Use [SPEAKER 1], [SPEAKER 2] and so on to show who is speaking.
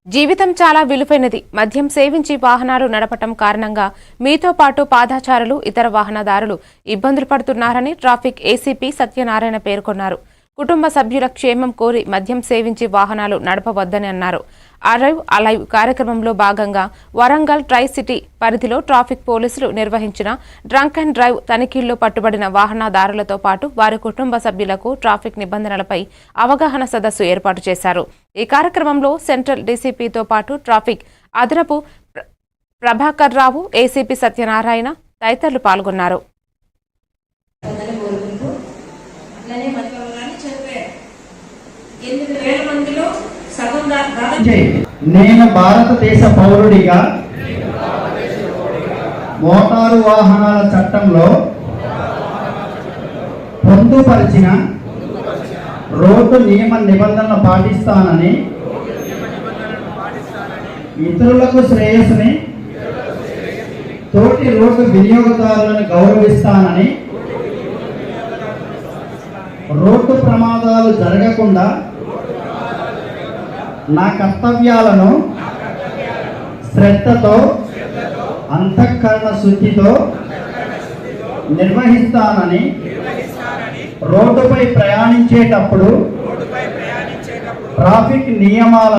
[SPEAKER 1] జీవితం చాలా విలువైనది. మద్యం సేవించి వాహనాలు నడపటం కారణంగా మీతో పాటు పాదచారులు, ఇతర వాహనదారులు ఇబ్బందులు పడుతున్నారని ట్రాఫిక్ ఏసీపీ సత్యనారాయణ పేర్కొన్నారు. కుటుంబ సభ్యుల క్షేమం కోరి మద్యం సేవించి వాహనాలు నడపవద్దని అన్నారు. అరైవ్ అలైవ్ కార్యక్రమంలో భాగంగా వరంగల్ ట్రై సిటీ పరిధిలో ట్రాఫిక్ పోలీసులు నిర్వహించిన డ్రంక్ అండ్ డ్రైవ్ తనిఖీల్లో పట్టుబడిన వాహనదారులతో పాటు వారి కుటుంబ సభ్యులకు ట్రాఫిక్ నిబంధనలపై అవగాహన సదస్సు ఏర్పాటు చేశారు. ఈ కార్యక్రమంలో సెంట్రల్ డీసీపీతో పాటు ట్రాఫిక్ అదనపు ప్రభాకర్ రావు, ఏసీపీ సత్యనారాయణ తదితరులు పాల్గొన్నారు.
[SPEAKER 2] నేను భారతదేశ పౌరుడిగా మోటారు వాహనాల చట్టంలో పొందుపరిచిన రోడ్డు నియమ నిబంధనలు పాటిస్తానని, ఇతరులకు శ్రేయస్సుని, తోటి రోడ్డు వినియోగదారులను గౌరవిస్తానని, రోడ్డు ప్రమాదాలు జరగకుండా నా కర్తవ్యాలను శ్రద్ధతో, అంతఃకరణ శుద్ధితో నిర్వహిస్తానని, రోడ్డుపై ప్రయాణించేటప్పుడు ట్రాఫిక్ నియమాల